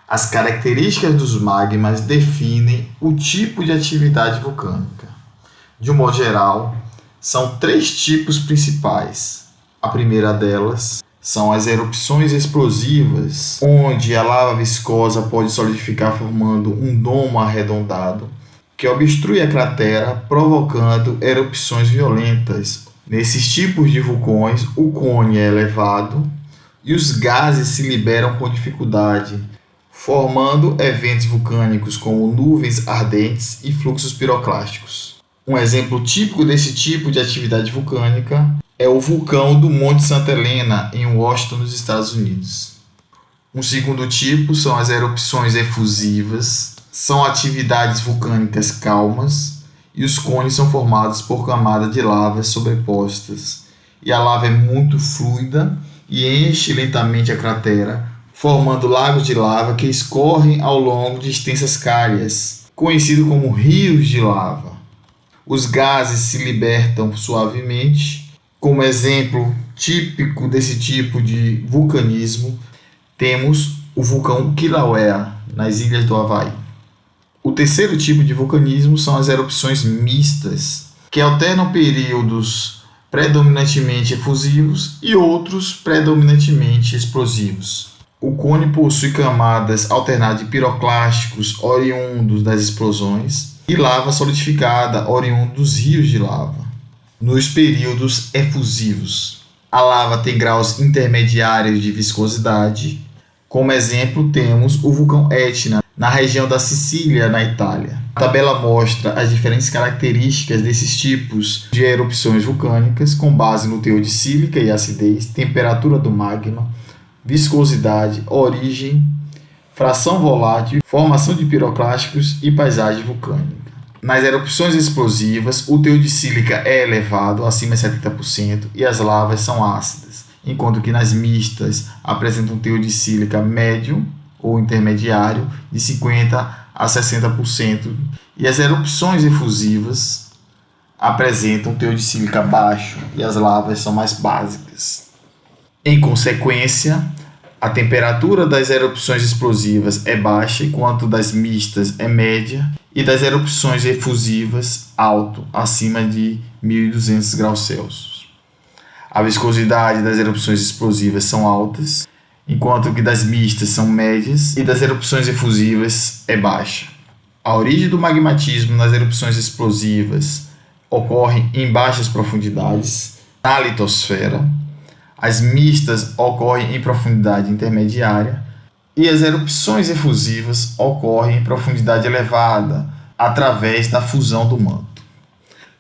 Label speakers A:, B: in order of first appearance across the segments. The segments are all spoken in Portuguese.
A: As características dos magmas definem o tipo de atividade vulcânica. De um modo geral, são 3 tipos principais. A primeira delas são as erupções explosivas, onde a lava viscosa pode solidificar formando um domo arredondado, que obstrui a cratera, provocando erupções violentas. Nesses tipos de vulcões, o cone é elevado e os gases se liberam com dificuldade, formando eventos vulcânicos como nuvens ardentes e fluxos piroclásticos. Um exemplo típico desse tipo de atividade vulcânica é o vulcão do Monte Santa Helena, em Washington, nos Estados Unidos. Um segundo tipo são as erupções efusivas. São atividades vulcânicas calmas e os cones são formados por camadas de lava sobrepostas. E a lava é muito fluida e enche lentamente a cratera, formando lagos de lava que escorrem ao longo de extensas calhas, conhecido como rios de lava. Os gases se libertam suavemente. Como exemplo típico desse tipo de vulcanismo, temos o vulcão Kilauea, nas ilhas do Havaí. O terceiro tipo de vulcanismo são as erupções mistas, que alternam períodos predominantemente efusivos e outros predominantemente explosivos. O cone possui camadas alternadas de piroclásticos oriundos das explosões e lava solidificada oriunda dos rios de lava. Nos períodos efusivos, a lava tem graus intermediários de viscosidade. Como exemplo, temos o vulcão Etna, na região da Sicília, na Itália. A tabela mostra as diferentes características desses tipos de erupções vulcânicas com base no teor de sílica e acidez, temperatura do magma, viscosidade, origem, fração volátil, formação de piroclásticos e paisagem vulcânica. Nas erupções explosivas, o teor de sílica é elevado, acima de 70%, e as lavas são ácidas, enquanto que nas mistas apresentam um teor de sílica médio ou intermediário de 50% a 60%, e as erupções efusivas apresentam um teor de sílica baixo e as lavas são mais básicas. Em consequência, a temperatura das erupções explosivas é baixa, enquanto das mistas é média, e das erupções efusivas alto, acima de 1.200 graus Celsius. A viscosidade das erupções explosivas são altas, enquanto que das mistas são médias e das erupções efusivas é baixa. A origem do magmatismo nas erupções explosivas ocorre em baixas profundidades, na litosfera. As mistas ocorrem em profundidade intermediária e as erupções efusivas ocorrem em profundidade elevada através da fusão do manto.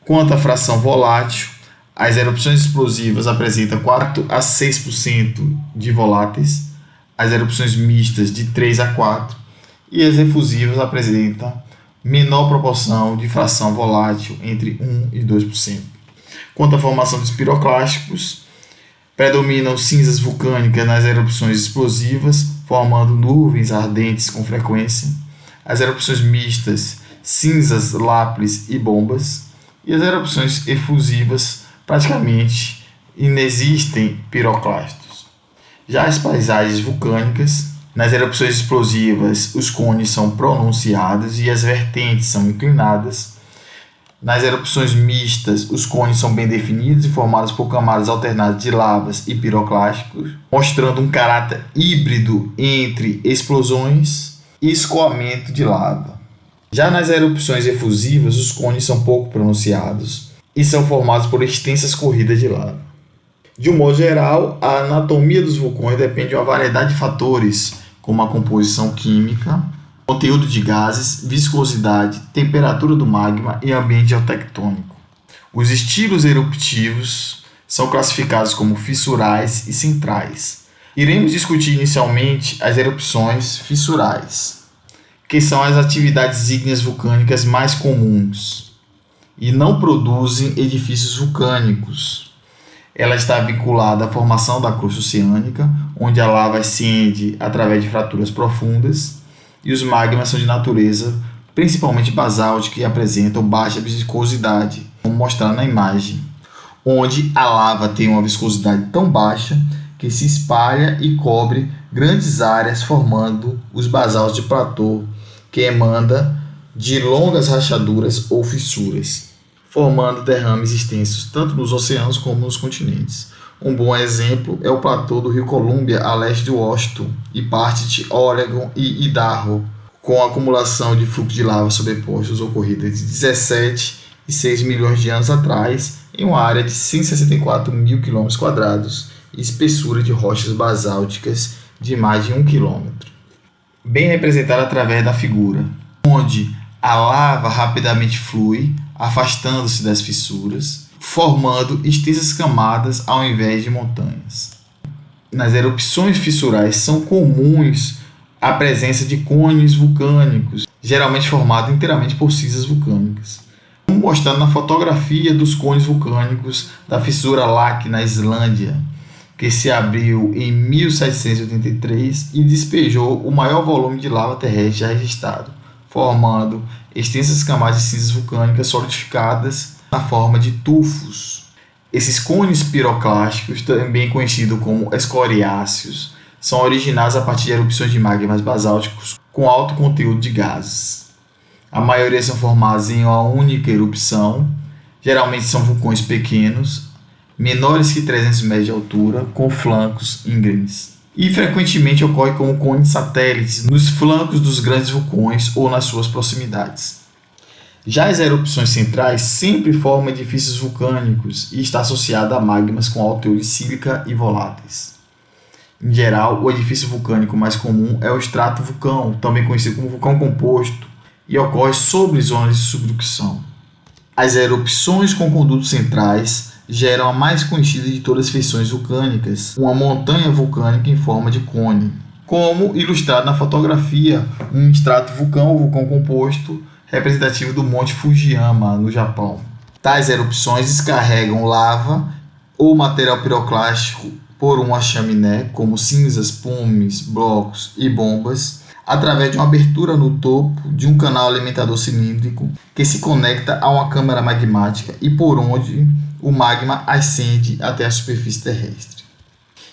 A: Quanto à fração volátil, as erupções explosivas apresentam 4 a 6% de voláteis, as erupções mistas de 3 a 4% e as efusivas apresentam menor proporção de fração volátil, entre 1 e 2%. Quanto à formação dos piroclásticos, predominam cinzas vulcânicas nas erupções explosivas, formando nuvens ardentes com frequência. As erupções mistas, cinzas, lápis e bombas. E as erupções efusivas, praticamente inexistem piroclastos. Já as paisagens vulcânicas, nas erupções explosivas, os cones são pronunciados e as vertentes são inclinadas. Nas erupções mistas, os cones são bem definidos e formados por camadas alternadas de lavas e piroclásticos, mostrando um caráter híbrido entre explosões e escoamento de lava. Já nas erupções efusivas, os cones são pouco pronunciados e são formados por extensas corridas de lava. De um modo geral, a anatomia dos vulcões depende de uma variedade de fatores, como a composição química, conteúdo de gases, viscosidade, temperatura do magma e ambiente geotectônico. Os estilos eruptivos são classificados como fissurais e centrais. Iremos discutir inicialmente as erupções fissurais, que são as atividades ígneas vulcânicas mais comuns e não produzem edifícios vulcânicos. Ela está vinculada à formação da crosta oceânica, onde a lava ascende através de fraturas profundas, e os magmas são de natureza principalmente basáltica e apresentam baixa viscosidade, como mostrado na imagem, onde a lava tem uma viscosidade tão baixa que se espalha e cobre grandes áreas formando os basaltos de platô, que emana de longas rachaduras ou fissuras, formando derrames extensos tanto nos oceanos como nos continentes. Um bom exemplo é o platô do rio Columbia, a leste de Washington, e parte de Oregon e Idaho, com a acumulação de fluxos de lava sobrepostos ocorrida de 17,6 milhões de anos atrás, em uma área de 164 mil km² e espessura de rochas basálticas de mais de 1 km. Bem representada através da figura, onde a lava rapidamente flui, afastando-se das fissuras, formando extensas camadas ao invés de montanhas. Nas erupções fissurais são comuns a presença de cones vulcânicos, geralmente formados inteiramente por cinzas vulcânicas, como mostrado na fotografia dos cones vulcânicos da fissura Laki na Islândia, que se abriu em 1783 e despejou o maior volume de lava terrestre já registrado, formando extensas camadas de cinzas vulcânicas solidificadas na forma de tufos. Esses cones piroclásticos, também conhecidos como escoriáceos, são originados a partir de erupções de magmas basálticos com alto conteúdo de gases. A maioria são formados em uma única erupção, geralmente são vulcões pequenos, menores que 300 metros de altura, com flancos íngremes. E frequentemente ocorre como cones satélites nos flancos dos grandes vulcões ou nas suas proximidades. Já as erupções centrais sempre formam edifícios vulcânicos e está associada a magmas com alto teor de sílica e voláteis. Em geral, o edifício vulcânico mais comum é o estratovulcão, também conhecido como vulcão composto, e ocorre sobre zonas de subducção. As erupções com condutos centrais geram a mais conhecida de todas as feições vulcânicas, uma montanha vulcânica em forma de cone, como ilustrado na fotografia, um estratovulcão ou vulcão composto representativo do Monte Fujiyama, no Japão. Tais erupções descarregam lava ou material piroclástico por uma chaminé, como cinzas, pumes, blocos e bombas, através de uma abertura no topo de um canal alimentador cilíndrico que se conecta a uma câmara magmática e por onde o magma ascende até a superfície terrestre.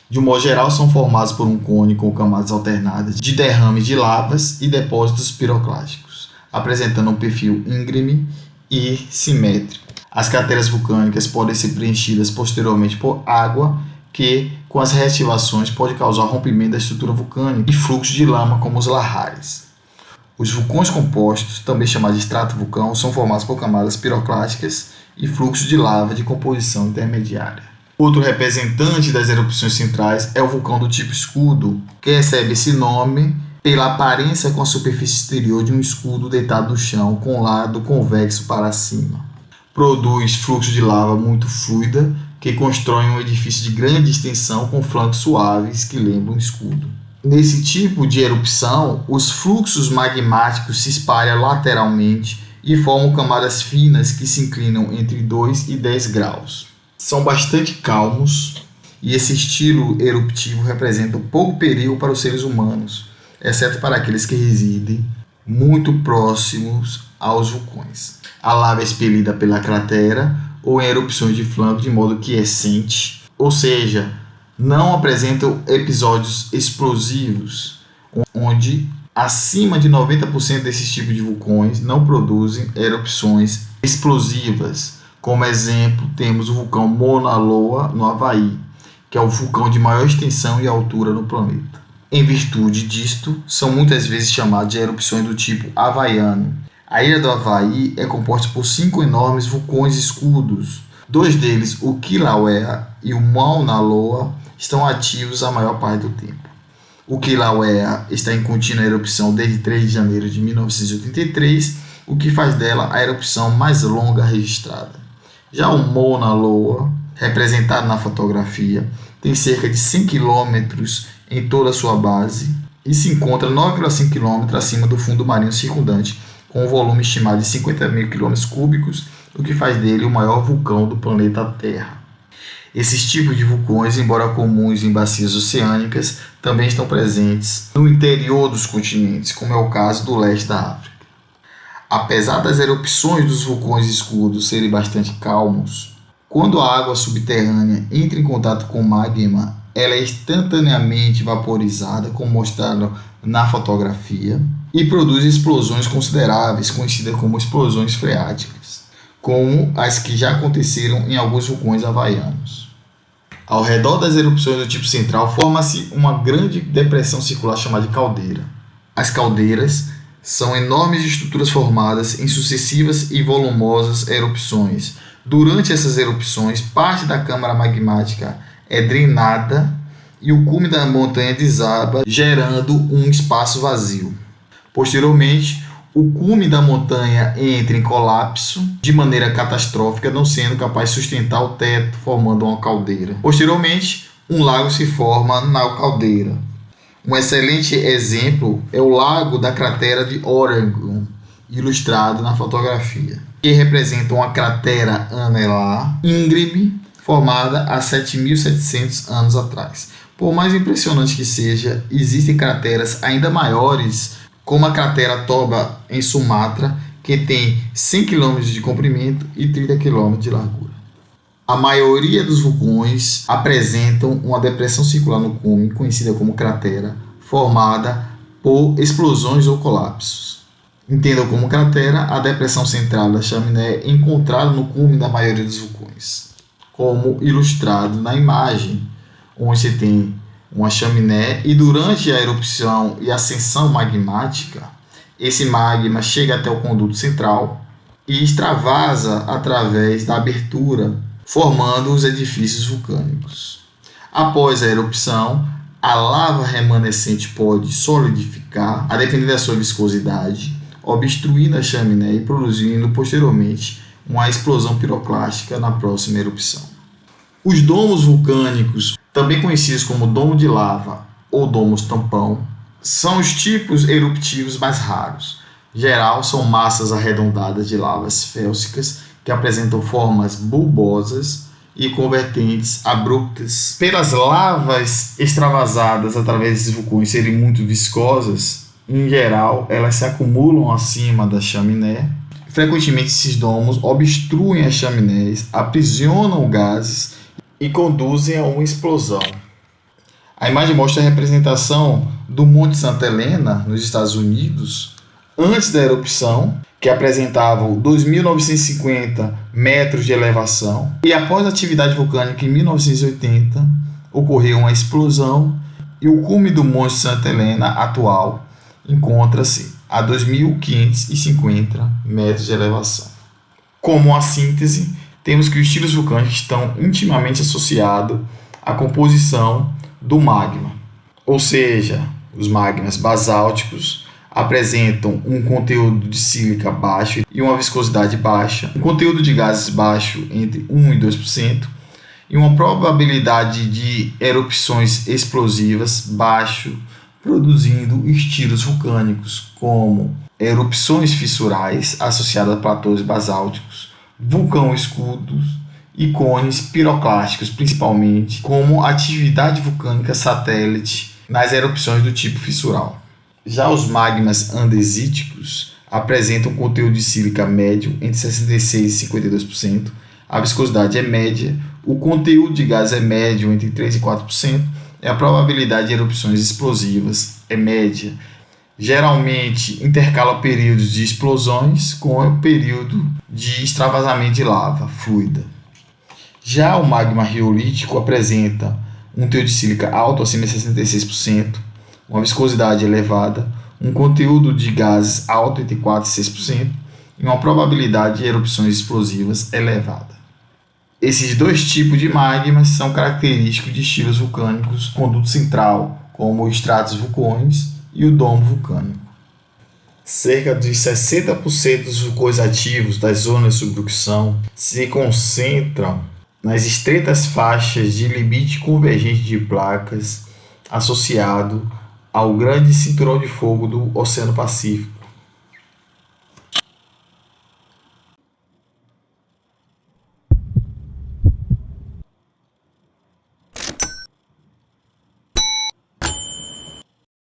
A: De um modo geral, são formados por um cone com camadas alternadas de derrames de lavas e depósitos piroclásticos, apresentando um perfil íngreme e simétrico. As crateras vulcânicas podem ser preenchidas posteriormente por água, que, com as reativações, pode causar rompimento da estrutura vulcânica e fluxo de lama, como os lahares. Os vulcões compostos, também chamados de estratovulcão, são formados por camadas piroclásticas e fluxo de lava de composição intermediária. Outro representante das erupções centrais é o vulcão do tipo escudo, que recebe esse nome pela aparência com a superfície exterior de um escudo deitado no chão, com o lado convexo para cima. Produz fluxo de lava muito fluida, que constrói um edifício de grande extensão com flancos suaves que lembram um escudo. Nesse tipo de erupção, os fluxos magmáticos se espalham lateralmente e formam camadas finas que se inclinam entre 2 e 10 graus. São bastante calmos e esse estilo eruptivo representa pouco perigo para os seres humanos, exceto para aqueles que residem muito próximos aos vulcões. A lava é expelida pela cratera ou em erupções de flanco de modo quiescente, ou seja, não apresentam episódios explosivos, onde acima de 90% desses tipos de vulcões não produzem erupções explosivas. Como exemplo, temos o vulcão Mauna Loa, no Havaí, que é o vulcão de maior extensão e altura no planeta. Em virtude disto, são muitas vezes chamados de erupções do tipo havaiano. A ilha do Havaí é composta por 5 enormes vulcões escudos. 2 deles, o Kilauea e o Mauna Loa, estão ativos a maior parte do tempo. O Kilauea está em contínua erupção desde 3 de janeiro de 1983, o que faz dela a erupção mais longa registrada. Já o Mauna Loa, representado na fotografia, tem cerca de 100 km em toda a sua base e se encontra 9,5 km acima do fundo marinho circundante, com um volume estimado de 50 mil km3, o que faz dele o maior vulcão do planeta Terra. Esses tipos de vulcões, embora comuns em bacias oceânicas, também estão presentes no interior dos continentes, como é o caso do leste da África. Apesar das erupções dos vulcões escudos serem bastante calmos, quando a água subterrânea entra em contato com o magma, ela é instantaneamente vaporizada, como mostrado na fotografia, e produz explosões consideráveis, conhecidas como explosões freáticas, como as que já aconteceram em alguns vulcões havaianos. Ao redor das erupções do tipo central, forma-se uma grande depressão circular chamada de caldeira. As caldeiras são enormes estruturas formadas em sucessivas e volumosas erupções. Durante essas erupções, parte da câmara magmática é drenada e o cume da montanha desaba, gerando um espaço vazio. Posteriormente, o cume da montanha entra em colapso de maneira catastrófica, não sendo capaz de sustentar o teto, formando uma caldeira. Posteriormente, um lago se forma na caldeira. Um excelente exemplo é o lago da cratera de Oregon, ilustrado na fotografia, que representa uma cratera anelar íngreme formada há 7.700 anos atrás. Por mais impressionante que seja, existem crateras ainda maiores, como a cratera Toba em Sumatra, que tem 100 km de comprimento e 30 km de largura. A maioria dos vulcões apresentam uma depressão circular no cume, conhecida como cratera, formada por explosões ou colapsos. Entendam como cratera a depressão central da chaminé encontrada no cume da maioria dos vulcões, como ilustrado na imagem, onde você tem uma chaminé e durante a erupção e ascensão magmática, esse magma chega até o conduto central e extravasa através da abertura, formando os edifícios vulcânicos. Após a erupção, a lava remanescente pode solidificar, a depender da sua viscosidade, obstruindo a chaminé e produzindo posteriormente uma explosão piroclástica na próxima erupção. Os domos vulcânicos, também conhecidos como domo de lava ou domos tampão, são os tipos eruptivos mais raros. Em geral, são massas arredondadas de lavas félsicas que apresentam formas bulbosas e com vertentes abruptas. Pelas lavas extravasadas através desses vulcões serem muito viscosas, em geral, elas se acumulam acima da chaminé. Frequentemente, esses domos obstruem as chaminés, aprisionam gases e conduzem a uma explosão. A imagem mostra a representação do Monte Santa Helena, nos Estados Unidos, antes da erupção, que apresentavam 2.950 metros de elevação, e após a atividade vulcânica em 1980, ocorreu uma explosão e o cume do Monte Santa Helena atual encontra-se a 2.550 metros de elevação. Como a síntese, temos que os estilos vulcânicos estão intimamente associados à composição do magma, ou seja, os magmas basálticos apresentam um conteúdo de sílica baixo e uma viscosidade baixa, um conteúdo de gases baixo entre 1 e 2%, e uma probabilidade de erupções explosivas baixo, produzindo estilos vulcânicos como erupções fissurais associadas a platôs basálticos, vulcão escudos e cones piroclásticos, principalmente como atividade vulcânica satélite nas erupções do tipo fissural. Já os magmas andesíticos apresentam conteúdo de sílica médio entre 66% e 52%, a viscosidade é média, o conteúdo de gás é médio entre 3% e 4%, e a probabilidade de erupções explosivas é média. Geralmente intercala períodos de explosões com o período de extravasamento de lava fluida. Já o magma riolítico apresenta um teor de sílica alto, acima de 66%, uma viscosidade elevada, um conteúdo de gases alto entre 4% e 6% e uma probabilidade de erupções explosivas elevada. Esses dois tipos de magmas são característicos de estilos vulcânicos conduto central, como os estratos vulcões e o domo vulcânico. Cerca de 60% dos vulcões ativos das zonas de subducção se concentram nas estreitas faixas de limite convergente de placas associado ao grande cinturão de fogo do Oceano Pacífico.